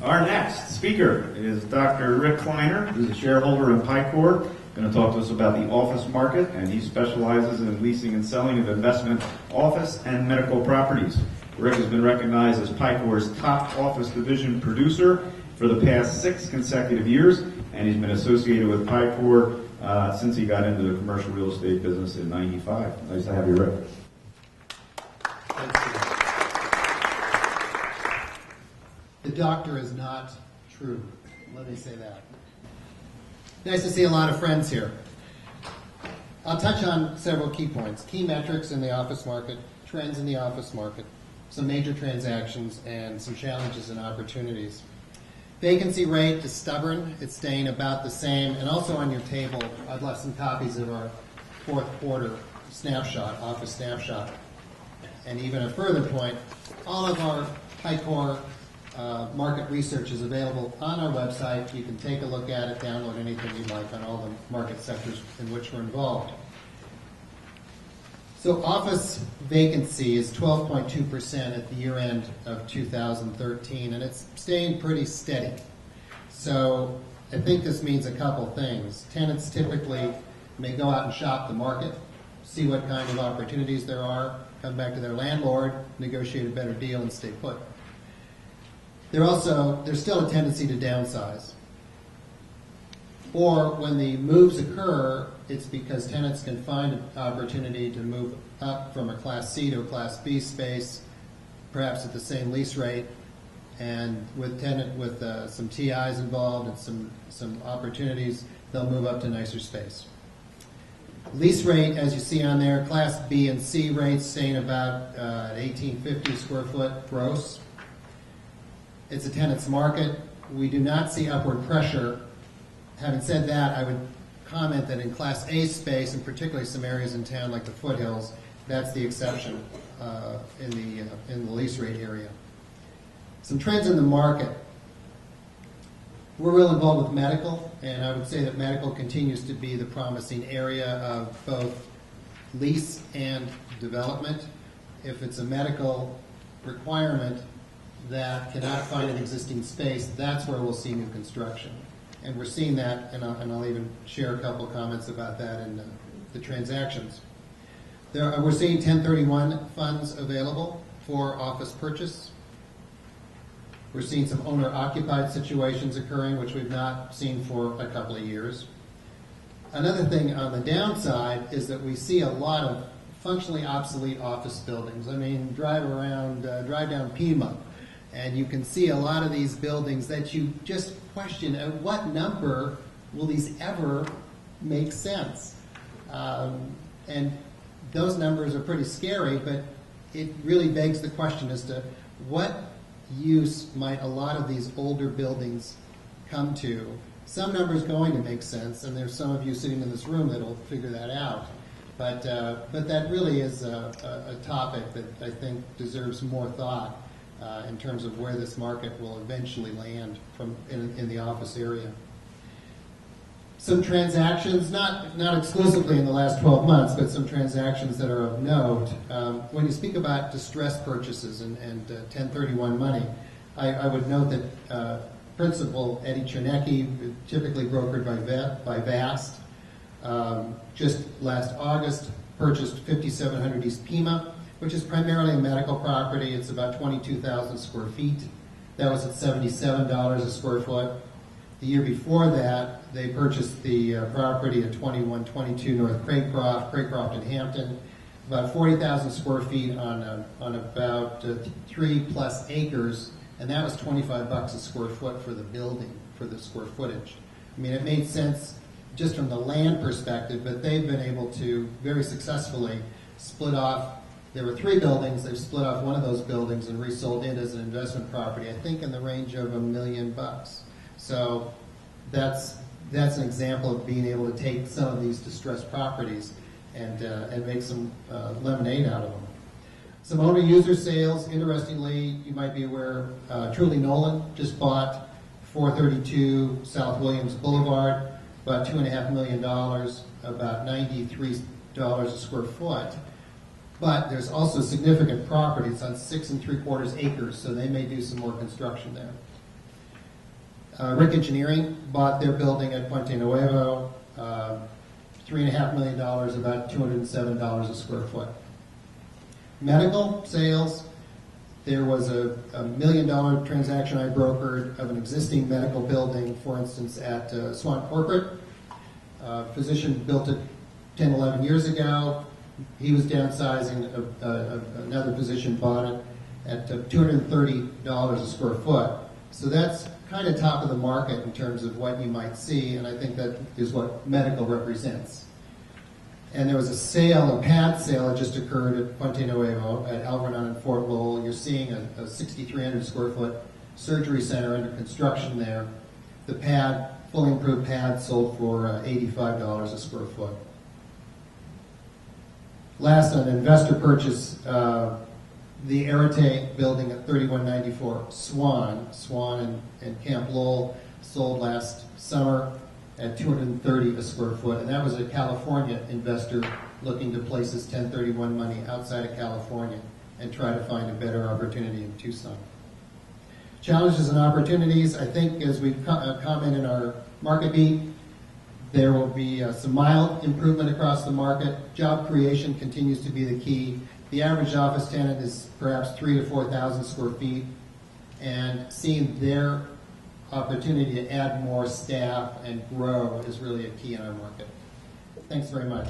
Our next speaker is Dr. Rick Kleiner, who's a shareholder in Picor. Going to talk to us about the office market, and he specializes in leasing and selling of investment office and medical properties. Rick has been recognized as Picor's top office division producer for the past 6 consecutive years, and he's been associated with Picor since he got into the commercial real estate business in '95. Nice to have you, Rick. The doctor is not true. Let me say that. Nice to see a lot of friends here. I'll touch on several key points. Key metrics in the office market, trends in the office market, some major transactions, and some challenges and opportunities. Vacancy rate is stubborn. It's staying about the same. And also on your table, I've left some copies of our fourth quarter snapshot, office snapshot. And even a further point, all of our Picor market research is available on our website. You can take a look at it, download anything you'd like on all the market sectors in which we're involved. So office vacancy is 12.2% at the year end of 2013, and it's staying pretty steady. So I think this means a couple things. Tenants typically may go out and shop the market, see what kind of opportunities there are, come back to their landlord, negotiate a better deal, and stay put. There's still a tendency to downsize. Or when the moves occur, it's because tenants can find an opportunity to move up from a Class C to a Class B space, perhaps at the same lease rate, and with some TIs involved and some opportunities, they'll move up to nicer space. Lease rate, as you see on there, Class B and C rates staying about $1,850 a square foot gross. It's a tenant's market. We do not see upward pressure. Having said that, I would comment that in Class A space, and particularly some areas in town like the foothills, that's the exception in the lease rate area. Some trends in the market. We're real involved with medical, and I would say that medical continues to be the promising area of both lease and development. If it's a medical requirement that cannot find an existing space, that's where we'll see new construction. And we're seeing that, and I'll even share a couple comments about that in the transactions. We're seeing 1031 funds available for office purchase. We're seeing some owner-occupied situations occurring, which we've not seen for a couple of years. Another thing on the downside is that we see a lot of functionally obsolete office buildings. I mean, drive down Pima, and you can see a lot of these buildings that you just question, at what number will these ever make sense? And those numbers are pretty scary, but it really begs the question as to what use might a lot of these older buildings come to. Some numbers going to make sense, and there's some of you sitting in this room that will figure that out. But that really is a topic that I think deserves more thought in terms of where this market will eventually land in the office area. Some transactions, not exclusively in the last 12 months, but some transactions that are of note. When you speak about distressed purchases and 1031 money, I would note that Principal Eddie Chernecki, typically brokered by Vast, just last August purchased 5700 East Pima, which is primarily a medical property. It's about 22,000 square feet. That was at $77 a square foot. The year before that, they purchased the property at 2122 North Craycroft in Hampton, about 40,000 square feet on about 3+ acres, and that was $25 a square foot for the building, for the square footage. I mean, it made sense just from the land perspective, but they've been able to very successfully split off. There were 3 buildings. They've split off one of those buildings and resold it as an investment property, I think in the range of $1 million. So that's an example of being able to take some of these distressed properties and make some lemonade out of them. Some owner-user sales. Interestingly, you might be aware, Truly Nolan just bought 432 South Williams Boulevard, about $2.5 million, about $93 a square foot. But there's also significant property. It's on 6 3/4 acres, so they may do some more construction there. Rick Engineering bought their building at Puente Nuevo, $3.5 million, about $207 a square foot. Medical sales, there was a $1 million transaction I brokered of an existing medical building, for instance, at Swan Corporate. Physician built it 10, 11 years ago. He was downsizing. Another physician bought it at $230 a square foot. So that's kind of top of the market in terms of what you might see, and I think that is what medical represents. And there was a sale, a pad sale that just occurred at Puente Nuevo at Alvernon and Fort Lowell. You're seeing a 6,300 square foot surgery center under construction there. The pad, fully improved pad, sold for $85 a square foot. Last, an investor purchase, the Arete building at 3194 Swan and Camp Lowell sold last summer at $230 a square foot, and that was a California investor looking to place his 1031 money outside of California and try to find a better opportunity in Tucson. Challenges and opportunities, I think as we comment in our market beat, there will be some mild improvement across the market. Job creation continues to be the key. The average office tenant is perhaps 3,000 to 4,000 square feet, and seeing their opportunity to add more staff and grow is really a key in our market. Thanks very much.